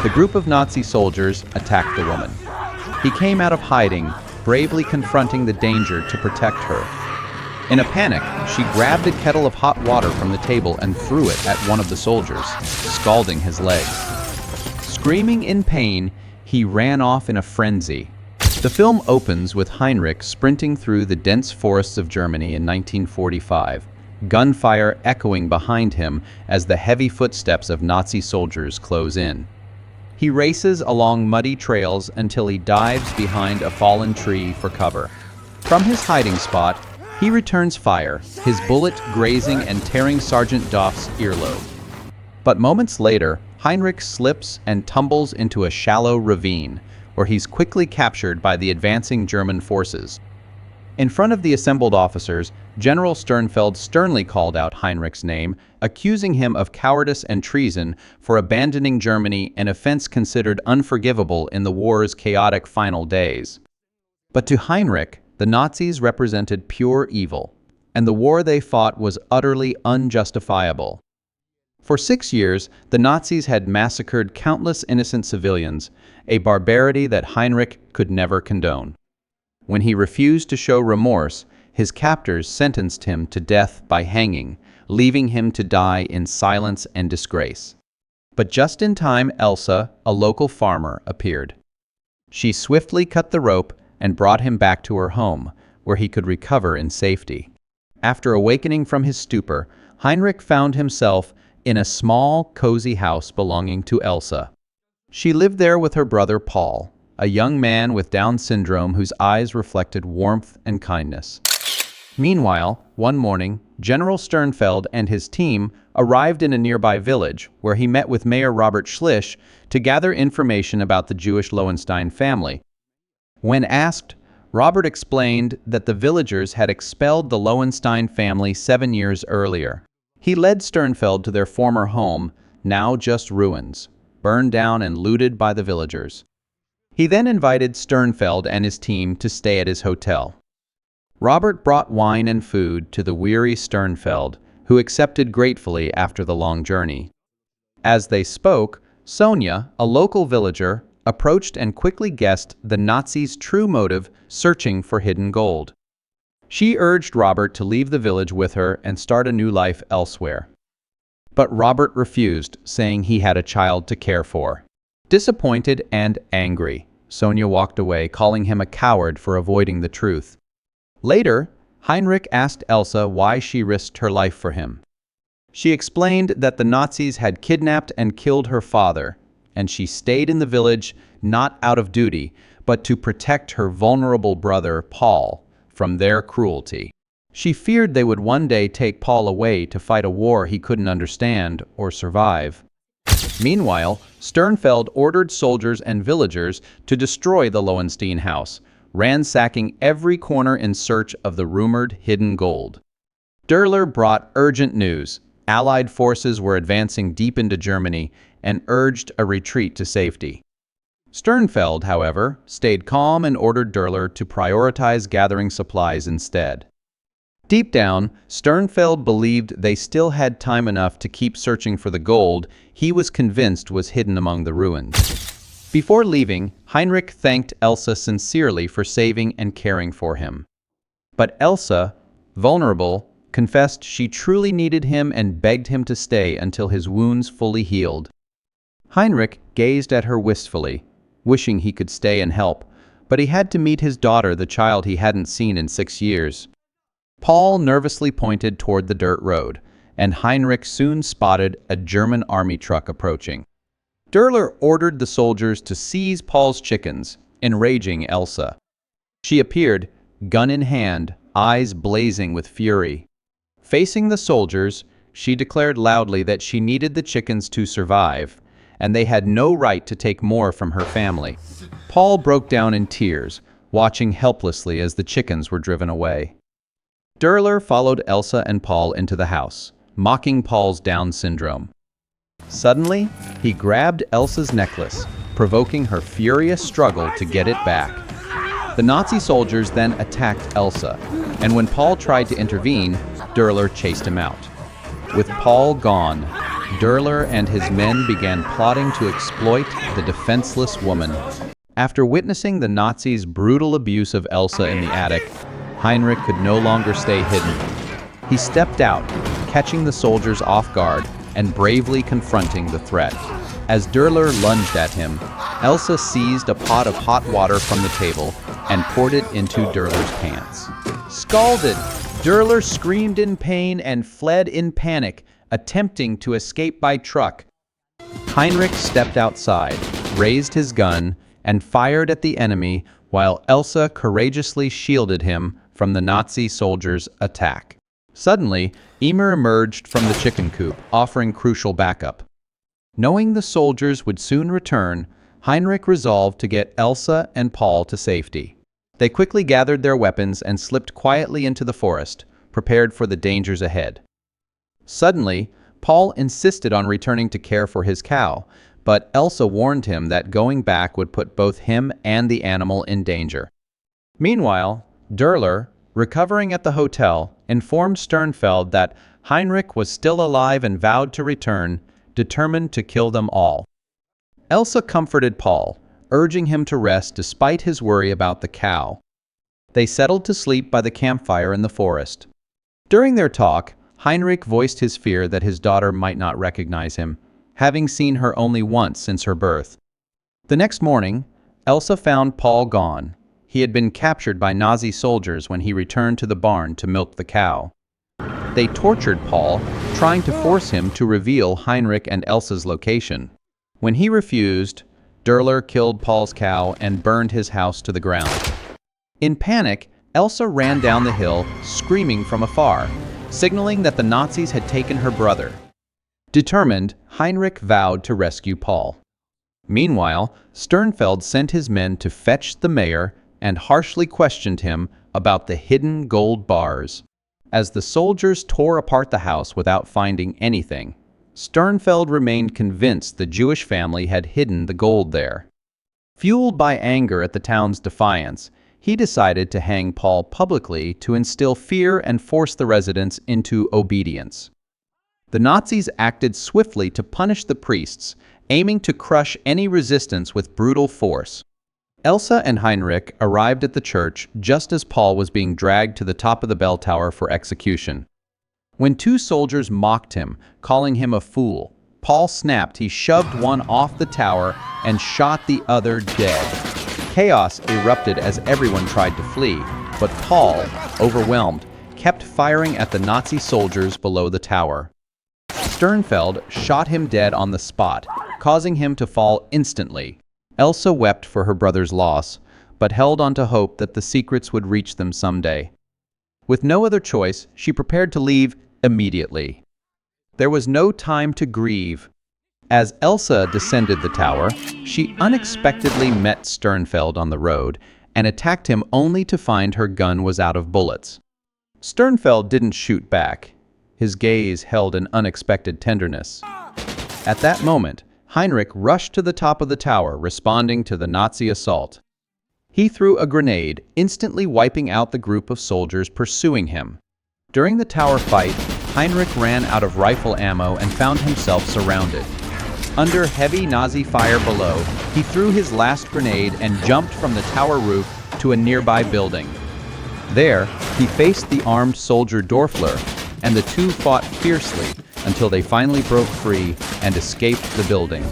The group of Nazi soldiers attacked the woman. He came out of hiding, bravely confronting the danger to protect her. In a panic, she grabbed a kettle of hot water from the table and threw it at one of the soldiers, scalding his leg. Screaming in pain, he ran off in a frenzy. The film opens with Heinrich sprinting through the dense forests of Germany in 1945, gunfire echoing behind him as the heavy footsteps of Nazi soldiers close in. He races along muddy trails until he dives behind a fallen tree for cover. From his hiding spot, he returns fire, his bullet grazing and tearing Sergeant Doff's earlobe. But moments later, Heinrich slips and tumbles into a shallow ravine, where he's quickly captured by the advancing German forces. In front of the assembled officers, General Sternfeld sternly called out Heinrich's name, accusing him of cowardice and treason for abandoning Germany, an offense considered unforgivable in the war's chaotic final days. But to Heinrich, the Nazis represented pure evil, and the war they fought was utterly unjustifiable. For 6 years, the Nazis had massacred countless innocent civilians, a barbarity that Heinrich could never condone. When he refused to show remorse, his captors sentenced him to death by hanging, leaving him to die in silence and disgrace. But just in time, Elsa, a local farmer, appeared. She swiftly cut the rope and brought him back to her home, where he could recover in safety. After awakening from his stupor, Heinrich found himself in a small, cozy house belonging to Elsa. She lived there with her brother Paul, a young man with Down syndrome whose eyes reflected warmth and kindness. Meanwhile, one morning, General Sternfeld and his team arrived in a nearby village where he met with Mayor Robert Schlisch to gather information about the Jewish Lowenstein family. When asked, Robert explained that the villagers had expelled the Lowenstein family 7 years earlier. He led Sternfeld to their former home, now just ruins, burned down and looted by the villagers. He then invited Sternfeld and his team to stay at his hotel. Robert brought wine and food to the weary Sternfeld, who accepted gratefully after the long journey. As they spoke, Sonia, a local villager, approached and quickly guessed the Nazis' true motive, searching for hidden gold. She urged Robert to leave the village with her and start a new life elsewhere. But Robert refused, saying he had a child to care for. Disappointed and angry, Sonia walked away, calling him a coward for avoiding the truth. Later, Heinrich asked Elsa why she risked her life for him. She explained that the Nazis had kidnapped and killed her father, and she stayed in the village not out of duty, but to protect her vulnerable brother, Paul, from their cruelty. She feared they would one day take Paul away to fight a war he couldn't understand or survive. Meanwhile, Sternfeld ordered soldiers and villagers to destroy the Lowenstein house, ransacking every corner in search of the rumored hidden gold. Dürler brought urgent news. Allied forces were advancing deep into Germany and urged a retreat to safety. Sternfeld, however, stayed calm and ordered Dürler to prioritize gathering supplies instead. Deep down, Sternfeld believed they still had time enough to keep searching for the gold he was convinced was hidden among the ruins. Before leaving, Heinrich thanked Elsa sincerely for saving and caring for him. But Elsa, vulnerable, confessed she truly needed him and begged him to stay until his wounds fully healed. Heinrich gazed at her wistfully, wishing he could stay and help, but he had to meet his daughter, the child he hadn't seen in 6 years. Paul nervously pointed toward the dirt road, and Heinrich soon spotted a German army truck approaching. Dürler ordered the soldiers to seize Paul's chickens, enraging Elsa. She appeared, gun in hand, eyes blazing with fury. Facing the soldiers, she declared loudly that she needed the chickens to survive, and they had no right to take more from her family. Paul broke down in tears, watching helplessly as the chickens were driven away. Dürler followed Elsa and Paul into the house, mocking Paul's Down syndrome. Suddenly, he grabbed Elsa's necklace, provoking her furious struggle to get it back. The Nazi soldiers then attacked Elsa, and when Paul tried to intervene, Dürler chased him out. With Paul gone, Durler and his men began plotting to exploit the defenseless woman. After witnessing the Nazis' brutal abuse of Elsa in the attic, Heinrich could no longer stay hidden. He stepped out, catching the soldiers off guard and bravely confronting the threat. As Durler lunged at him, Elsa seized a pot of hot water from the table and poured it into Durler's pants. Scalded, Durler screamed in pain and fled in panic, attempting to escape by truck. Heinrich stepped outside, raised his gun, and fired at the enemy while Elsa courageously shielded him from the Nazi soldiers' attack. Suddenly, Emer emerged from the chicken coop, offering crucial backup. Knowing the soldiers would soon return, Heinrich resolved to get Elsa and Paul to safety. They quickly gathered their weapons and slipped quietly into the forest, prepared for the dangers ahead. Suddenly, Paul insisted on returning to care for his cow, but Elsa warned him that going back would put both him and the animal in danger. Meanwhile, Durler, recovering at the hotel, informed Sternfeld that Heinrich was still alive and vowed to return, determined to kill them all. Elsa comforted Paul, urging him to rest despite his worry about the cow. They settled to sleep by the campfire in the forest. During their talk, Heinrich voiced his fear that his daughter might not recognize him, having seen her only once since her birth. The next morning, Elsa found Paul gone. He had been captured by Nazi soldiers when he returned to the barn to milk the cow. They tortured Paul, trying to force him to reveal Heinrich and Elsa's location. When he refused, Durler killed Paul's cow and burned his house to the ground. In panic, Elsa ran down the hill, screaming from afar, signaling that the Nazis had taken her brother. Determined, Heinrich vowed to rescue Paul. Meanwhile, Sternfeld sent his men to fetch the mayor and harshly questioned him about the hidden gold bars. As the soldiers tore apart the house without finding anything, Sternfeld remained convinced the Jewish family had hidden the gold there. Fueled by anger at the town's defiance, he decided to hang Paul publicly to instill fear and force the residents into obedience. The Nazis acted swiftly to punish the priests, aiming to crush any resistance with brutal force. Elsa and Heinrich arrived at the church just as Paul was being dragged to the top of the bell tower for execution. When two soldiers mocked him, calling him a fool, Paul snapped. He shoved one off the tower and shot the other dead. Chaos erupted as everyone tried to flee, but Paul, overwhelmed, kept firing at the Nazi soldiers below the tower. Sternfeld shot him dead on the spot, causing him to fall instantly. Elsa wept for her brother's loss, but held on to hope that the secrets would reach them someday. With no other choice, she prepared to leave immediately. There was no time to grieve. As Elsa descended the tower, she unexpectedly met Sternfeld on the road and attacked him only to find her gun was out of bullets. Sternfeld didn't shoot back. His gaze held an unexpected tenderness. At that moment, Heinrich rushed to the top of the tower, responding to the Nazi assault. He threw a grenade, instantly wiping out the group of soldiers pursuing him. During the tower fight, Heinrich ran out of rifle ammo and found himself surrounded. Under heavy Nazi fire below, he threw his last grenade and jumped from the tower roof to a nearby building. There, he faced the armed soldier Dorfler, and the two fought fiercely until they finally broke free and escaped the building.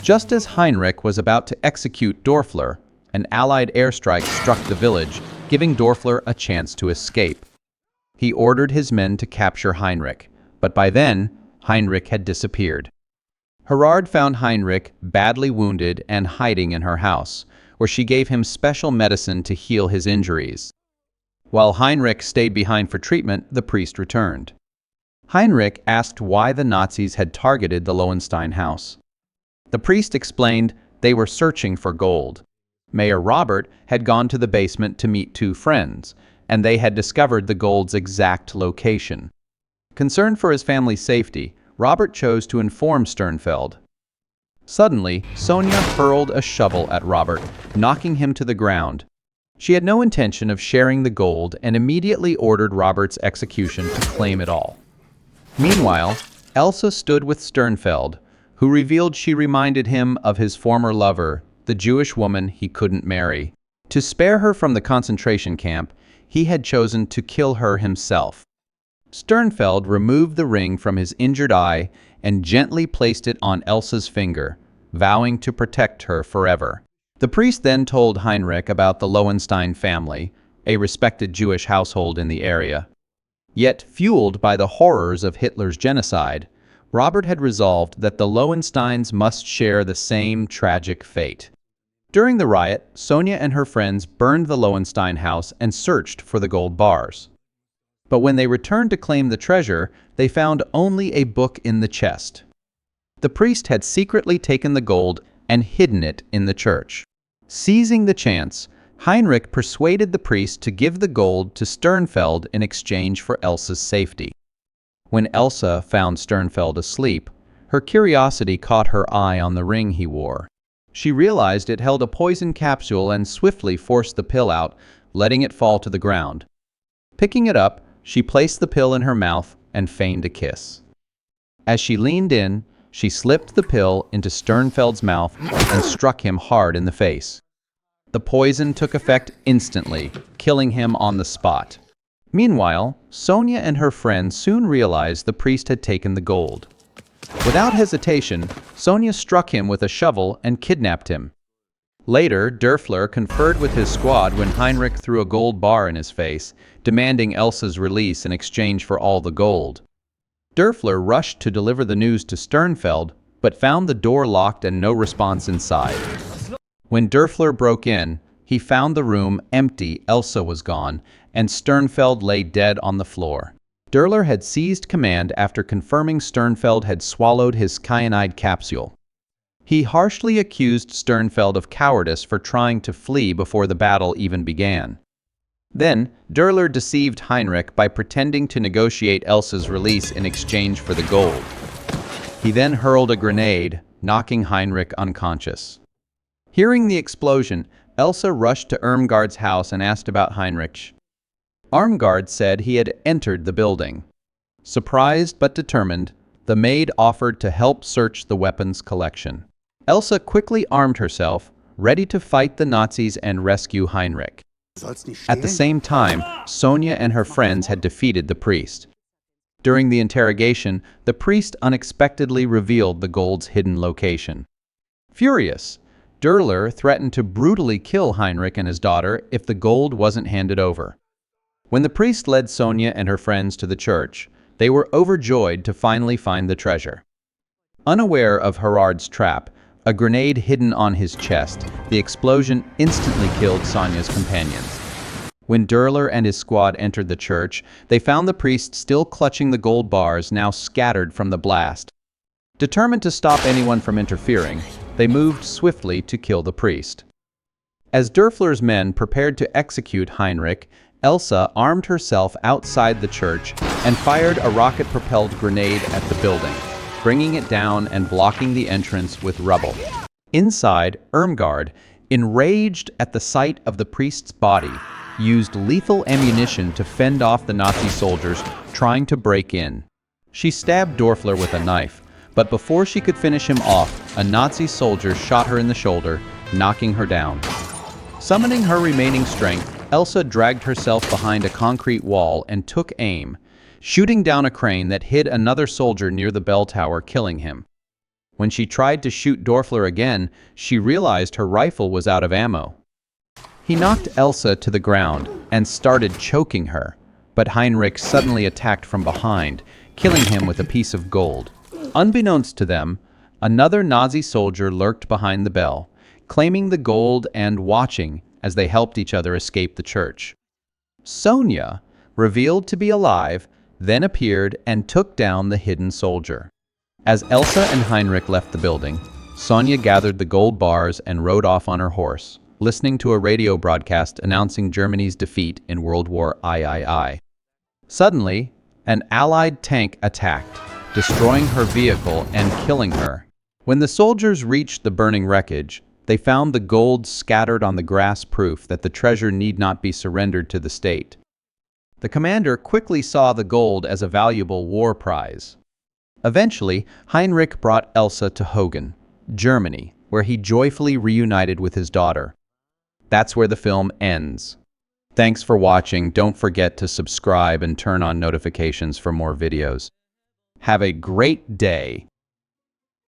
Just as Heinrich was about to execute Dorfler, an Allied airstrike struck the village, giving Dorfler a chance to escape. He ordered his men to capture Heinrich, but by then, Heinrich had disappeared. Herard found Heinrich badly wounded and hiding in her house, where she gave him special medicine to heal his injuries. While Heinrich stayed behind for treatment, the priest returned. Heinrich asked why the Nazis had targeted the Lowenstein house. The priest explained they were searching for gold. Mayor Robert had gone to the basement to meet two friends, and they had discovered the gold's exact location. Concerned for his family's safety, Robert chose to inform Sternfeld. Suddenly, Sonia hurled a shovel at Robert, knocking him to the ground. She had no intention of sharing the gold and immediately ordered Robert's execution to claim it all. Meanwhile, Elsa stood with Sternfeld, who revealed she reminded him of his former lover, the Jewish woman he couldn't marry. To spare her from the concentration camp, he had chosen to kill her himself. Sternfeld removed the ring from his injured eye and gently placed it on Elsa's finger, vowing to protect her forever. The priest then told Heinrich about the Lowenstein family, a respected Jewish household in the area. Yet, fueled by the horrors of Hitler's genocide, Robert had resolved that the Lowensteins must share the same tragic fate. During the riot, Sonia and her friends burned the Lowenstein house and searched for the gold bars. But when they returned to claim the treasure, they found only a book in the chest. The priest had secretly taken the gold and hidden it in the church. Seizing the chance, Heinrich persuaded the priest to give the gold to Sternfeld in exchange for Elsa's safety. When Elsa found Sternfeld asleep, her curiosity caught her eye on the ring he wore. She realized it held a poison capsule and swiftly forced the pill out, letting it fall to the ground. Picking it up, she placed the pill in her mouth and feigned a kiss. As she leaned in, she slipped the pill into Sternfeld's mouth and struck him hard in the face. The poison took effect instantly, killing him on the spot. Meanwhile, Sonia and her friends soon realized the priest had taken the gold. Without hesitation, Sonia struck him with a shovel and kidnapped him. Later, Dörfler conferred with his squad when Heinrich threw a gold bar in his face, demanding Elsa's release in exchange for all the gold. Dörfler rushed to deliver the news to Sternfeld, but found the door locked and no response inside. When Dörfler broke in, he found the room empty, Elsa was gone, and Sternfeld lay dead on the floor. Dörfler had seized command after confirming Sternfeld had swallowed his cyanide capsule. He harshly accused Sternfeld of cowardice for trying to flee before the battle even began. Then, Dörfler deceived Heinrich by pretending to negotiate Elsa's release in exchange for the gold. He then hurled a grenade, knocking Heinrich unconscious. Hearing the explosion, Elsa rushed to Irmgard's house and asked about Heinrich. Irmgard said he had entered the building. Surprised but determined, the maid offered to help search the weapons collection. Elsa quickly armed herself, ready to fight the Nazis and rescue Heinrich. At the same time, Sonia and her friends had defeated the priest. During the interrogation, the priest unexpectedly revealed the gold's hidden location. Furious, Dörfler threatened to brutally kill Heinrich and his daughter if the gold wasn't handed over. When the priest led Sonia and her friends to the church, they were overjoyed to finally find the treasure. Unaware of Gerard's trap, a grenade hidden on his chest, the explosion instantly killed Sonia's companions. When Dörfler and his squad entered the church, they found the priest still clutching the gold bars now scattered from the blast. Determined to stop anyone from interfering, they moved swiftly to kill the priest. As Dörfler's men prepared to execute Heinrich, Elsa armed herself outside the church and fired a rocket-propelled grenade at the building, bringing it down and blocking the entrance with rubble. Inside, Irmgard, enraged at the sight of the priest's body, used lethal ammunition to fend off the Nazi soldiers trying to break in. She stabbed Dörfler with a knife, but before she could finish him off, a Nazi soldier shot her in the shoulder, knocking her down. Summoning her remaining strength, Elsa dragged herself behind a concrete wall and took aim, shooting down a crane that hit another soldier near the bell tower, killing him. When she tried to shoot Dörfler again, she realized her rifle was out of ammo. He knocked Elsa to the ground and started choking her, but Heinrich suddenly attacked from behind, killing him with a piece of gold. Unbeknownst to them, another Nazi soldier lurked behind the bell, claiming the gold and watching as they helped each other escape the church. Sonia, revealed to be alive, then appeared and took down the hidden soldier. As Elsa and Heinrich left the building, Sonia gathered the gold bars and rode off on her horse, listening to a radio broadcast announcing Germany's defeat in World War II. Suddenly, an Allied tank attacked, destroying her vehicle and killing her. When the soldiers reached the burning wreckage, they found the gold scattered on the grass, proof that the treasure need not be surrendered to the state. The commander quickly saw the gold as a valuable war prize. Eventually, Heinrich brought Elsa to Hogan, Germany, where he joyfully reunited with his daughter. That's where the film ends. Thanks for watching. Don't forget to subscribe and turn on notifications for more videos. Have a great day.